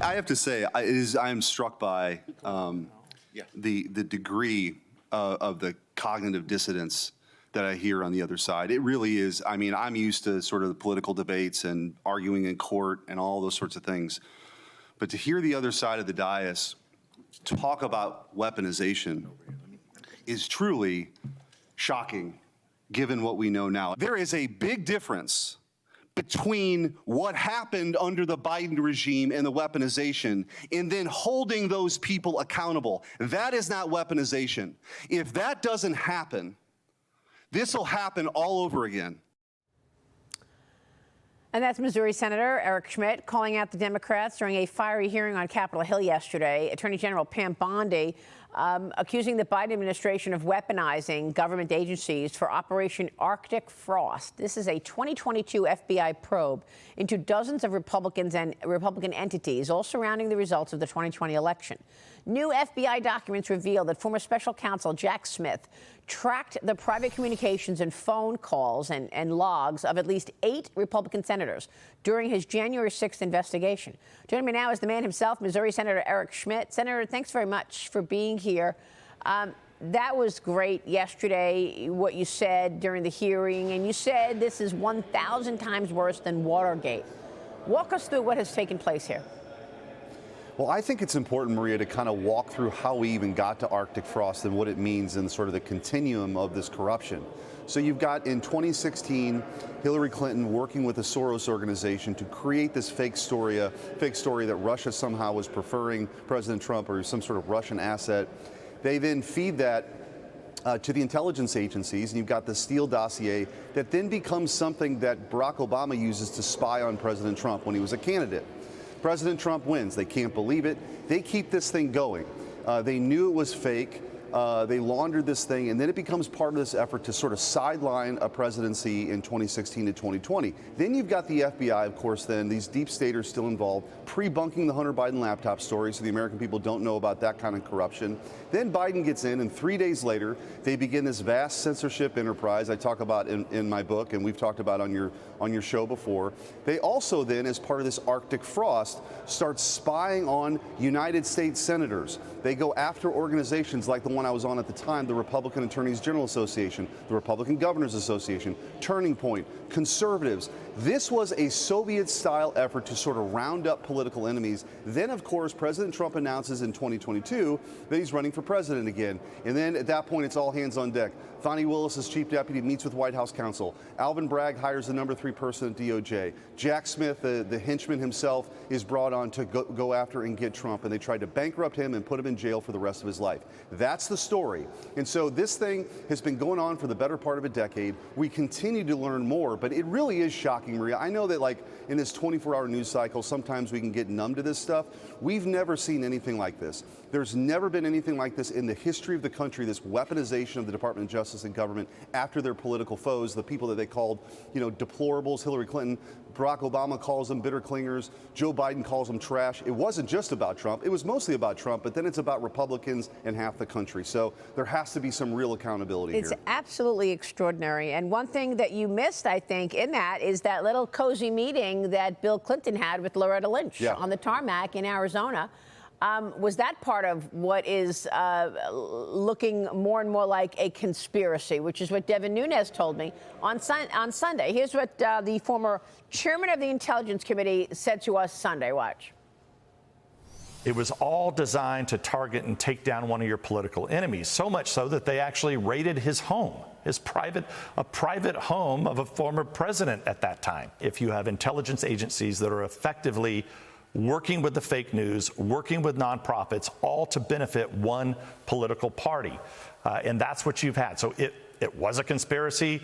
I have to say, I am struck by the degree of the cognitive dissonance that I hear on the other side. It really is. I mean, I'm used to sort of the political debates and arguing in court and all those sorts of things. But to hear the other side of the dais talk about weaponization is truly shocking, given what we know now. There is a big difference between what happened under the Biden regime and the weaponization and then holding those people accountable. That is not weaponization. If that doesn't happen, this will happen all over again. And that's Missouri Senator Eric Schmitt calling out the Democrats during a fiery hearing on Capitol Hill yesterday. Attorney General Pam Bondi accusing the Biden administration of weaponizing government agencies for Operation Arctic Frost. This is a 2022 FBI probe into dozens of Republicans and Republican entities, all surrounding the results of the 2020 election. New FBI documents reveal that former special counsel Jack Smith tracked the private communications and phone calls and logs of at least 8 Republican senators during his January 6th investigation. Joining me now is the man himself, Missouri Senator Eric Schmitt. Senator, thanks very much for being here. That was great yesterday, what you said during the hearing, and you said this is 1,000 times worse than Watergate. Walk us through what has taken place here. Well, I think it's important, Maria, to kind of walk through how we even got to Arctic Frost and what it means in sort of the continuum of this corruption. So you've got in 2016, Hillary Clinton working with the Soros organization to create this fake story that Russia somehow was preferring President Trump or some sort of Russian asset. They then feed that to the intelligence agencies, and you've got the Steele dossier that then becomes something that Barack Obama uses to spy on President Trump when he was a candidate. President Trump wins. They can't believe it. They keep this thing going. They knew it was fake. They laundered this thing, and then it becomes part of this effort to sort of sideline a presidency in 2016 to 2020. Then you've got the FBI, of course, then these deep staters still involved, pre-bunking the Hunter Biden laptop story so the American people don't know about that kind of corruption. Then Biden gets in, and 3 days later, they begin this vast censorship enterprise I talk about in my book, and we've talked about on your show before. They also then, as part of this Arctic Frost, start spying on United States senators. They go after organizations like the one I was on at the time, the Republican Attorneys General Association, the Republican Governors Association, Turning Point, conservatives. This was a Soviet-style effort to sort of round up political enemies. Then, of course, President Trump announces in 2022 that he's running for president again. And then at that point, it's all hands on deck. Fani Willis, as chief deputy, meets with White House counsel. Alvin Bragg hires the number 3 person at DOJ. Jack Smith, the henchman himself, is brought on to go after and get Trump, and they tried to bankrupt him and put him in jail for the rest of his life. That's the story. And so this thing has been going on for the better part of a decade. We continue to learn more, but it really is shocking, Maria. I know that, like, in this 24-hour news cycle, sometimes we can get numb to this stuff. We've never seen anything like this. There's never been anything like this in the history of the country, this weaponization of the Department of Justice and government after their political foes, the people that they called, deplorables. Hillary Clinton, Barack Obama calls them bitter clingers. Joe Biden calls them trash. It wasn't just about Trump. It was mostly about Trump, but then it's about Republicans and half the country. So there has to be some real accountability here. It's absolutely extraordinary. And one thing that you missed, I think, in that is that little cozy meeting that Bill Clinton had with Loretta Lynch on the tarmac in Arizona. Was that part of what is looking more and more like a conspiracy, which is what Devin Nunes told me on Sunday. Here's what the former chairman of the Intelligence Committee said to us Sunday. Watch. It was all designed to target and take down one of your political enemies, so much so that they actually raided his home, a private home of a former president at that time. If you have intelligence agencies that are effectively working with the fake news, working with nonprofits, all to benefit one political party. And that's what you've had. So it was a conspiracy.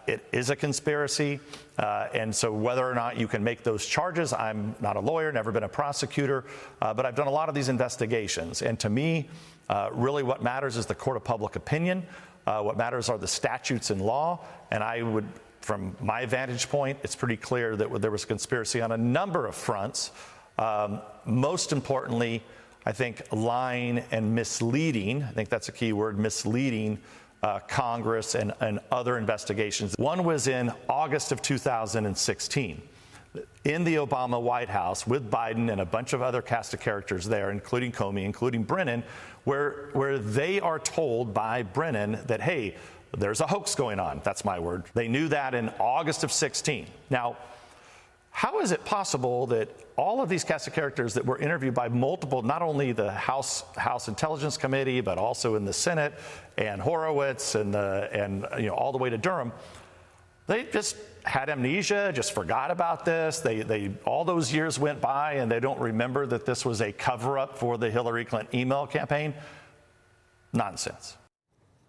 It is a conspiracy. And so whether or not you can make those charges, I'm not a lawyer, never been a prosecutor, but I've done a lot of these investigations. And to me, really what matters is the court of public opinion. What matters are the statutes and law. And I would, from my vantage point, it's pretty clear that there was a conspiracy on a number of fronts. Most importantly, I think lying and misleading, I think that's a key word, misleading Congress and other investigations. One was in August of 2016. in the Obama White House with Biden and a bunch of other cast of characters there, including Comey, including Brennan, where they are told by Brennan that, hey, there's a hoax going on. That's my word. They knew that in August of 16. Now, how is it possible that all of these cast of characters that were interviewed by multiple, not only the House Intelligence Committee, but also in the Senate and Horowitz and all the way to Durham, they just had amnesia, just forgot about this. They all those years went by and they don't remember that this was a cover-up for the Hillary Clinton email campaign? Nonsense.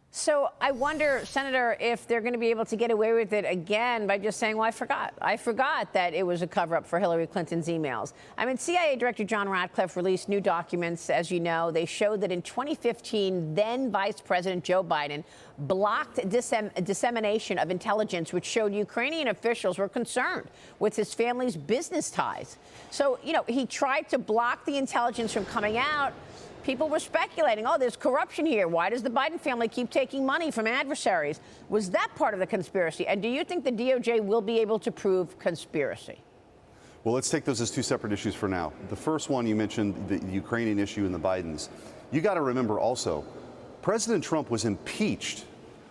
So I wonder, Senator, if they're going to be able to get away with it again by just saying, well, I forgot that it was a cover-up for Hillary Clinton's emails. I mean, CIA Director John Ratcliffe released new documents, as you know. They showed that in 2015, then Vice President Joe Biden blocked dissemination of intelligence, which showed Ukrainian officials were concerned with his family's business ties. So, he tried to block the intelligence from coming out. People were speculating, oh, there's corruption here. Why does the Biden family keep taking money from adversaries? Was that part of the conspiracy? And do you think the DOJ will be able to prove conspiracy? Well, let's take those as two separate issues for now. The first one, you mentioned the Ukrainian issue and the Bidens. You got to remember also, President Trump was impeached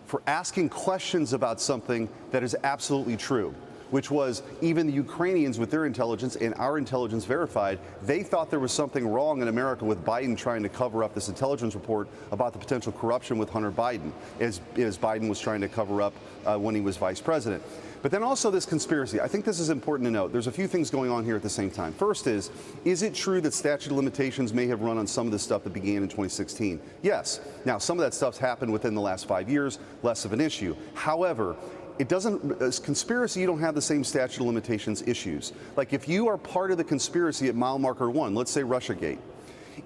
for asking questions about something that is absolutely true, which was even the Ukrainians with their intelligence and our intelligence verified, they thought there was something wrong in America with Biden trying to cover up this intelligence report about the potential corruption with Hunter Biden, as Biden was trying to cover up when he was vice president. But then also this conspiracy. I think this is important to note. There's a few things going on here at the same time. First is it true that statute of limitations may have run on some of the stuff that began in 2016? Yes. Now, some of that stuff's happened within the last 5 years, less of an issue. However, it doesn't, as conspiracy, you don't have the same statute of limitations issues. Like if you are part of the conspiracy at mile marker 1, let's say Russiagate,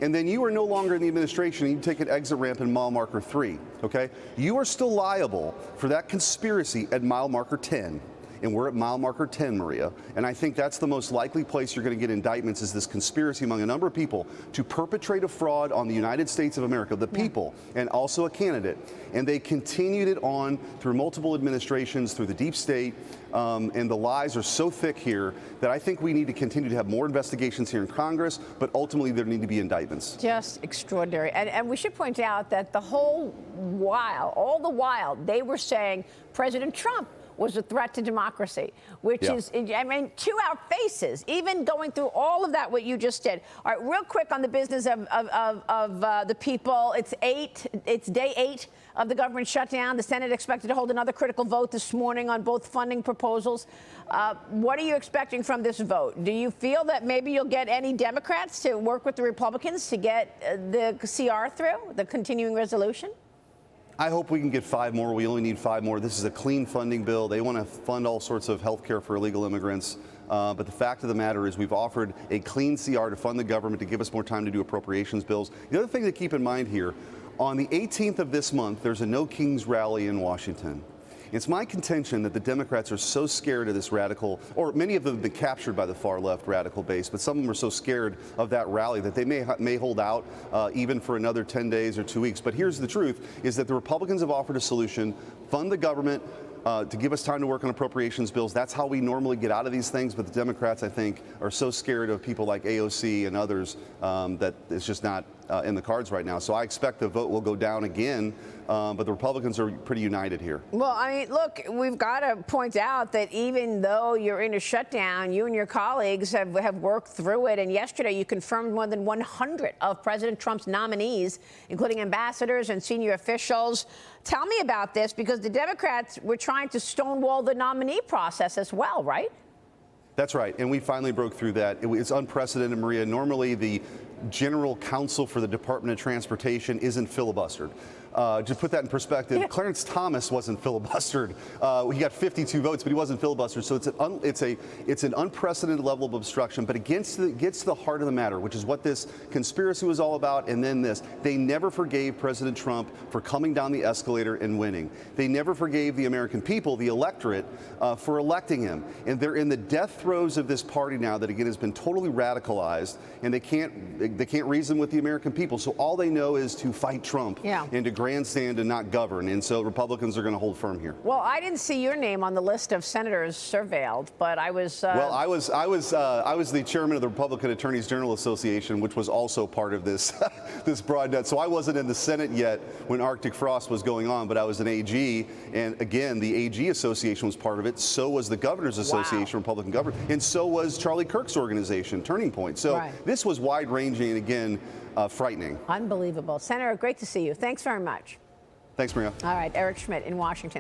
and then you are no longer in the administration and you take an exit ramp in mile marker 3, okay? You are still liable for that conspiracy at mile marker 10. And we're at mile marker 10, Maria. And I think that's the most likely place you're going to get indictments, is this conspiracy among a number of people to perpetrate a fraud on the United States of America, the people, and also a candidate. And they continued it on through multiple administrations, through the deep state. And the lies are so thick here that I think we need to continue to have more investigations here in Congress, but ultimately there need to be indictments. Just extraordinary. And we should point out that all the while, they were saying President Trump was a threat to democracy, which is, I mean, to our faces, even going through all of that, what you just did. All right, real quick on the business of the people. It's day 8 of the government shutdown. The Senate expected to hold another critical vote this morning on both funding proposals. What are you expecting from this vote? Do you feel that maybe you'll get any Democrats to work with the Republicans to get the CR through, the continuing resolution? I hope we can get 5 more. We only need 5 more. This is a clean funding bill. They want to fund all sorts of health care for illegal immigrants. But the fact of the matter is we've offered a clean CR to fund the government, to give us more time to do appropriations bills. The other thing to keep in mind here, on the 18th of this month, there's a No Kings rally in Washington. It's my contention that the Democrats are so scared of this radical, or many of them have been captured by the far left radical base, but some of them are so scared of that rally that they may hold out even for another 10 days or 2 weeks. But here's the truth, is that the Republicans have offered a solution: fund the government, to give us time to work on appropriations bills. That's how we normally get out of these things. But the Democrats, I think, are so scared of people like AOC and others that it's just not in the cards right now. So I expect the vote will go down again. But the Republicans are pretty united here. Well, I mean, look, we've got to point out that even though you're in a shutdown, you and your colleagues have worked through it. And yesterday, you confirmed more than 100 of President Trump's nominees, including ambassadors and senior officials. Tell me about this, because the Democrats were trying to stonewall the nominee process as well, right? That's right. And we finally broke through that. It's unprecedented, Maria. Normally, the general counsel for the Department of Transportation isn't filibustered. To put that in perspective, Clarence Thomas wasn't filibustered. He got 52 votes, but he wasn't filibustered. So it's an unprecedented level of obstruction. But it gets to the heart of the matter, which is what this conspiracy was all about. And then this: they never forgave President Trump for coming down the escalator and winning. They never forgave the American people, the electorate, for electing him. And they're in the death throes of this party now that, again, has been totally radicalized, and they can't reason with the American people. So all they know is to fight Trump and to grandstand and not govern. And so Republicans are going to hold firm here. Well, I didn't see your name on the list of senators surveilled, but I was. Well, I was the chairman of the Republican Attorneys General Association, which was also part of this this broad net. So I wasn't in the Senate yet when Arctic frost was going on, but I was an AG, and again, the AG Association was part of it. So was the Governors Association, Republican governor, and so was Charlie Kirk's organization, Turning Point. So this was wide-ranging and again frightening. Unbelievable, Senator. Great to see you. Thanks very much. Thanks, Maria. All right, Eric Schmitt in Washington.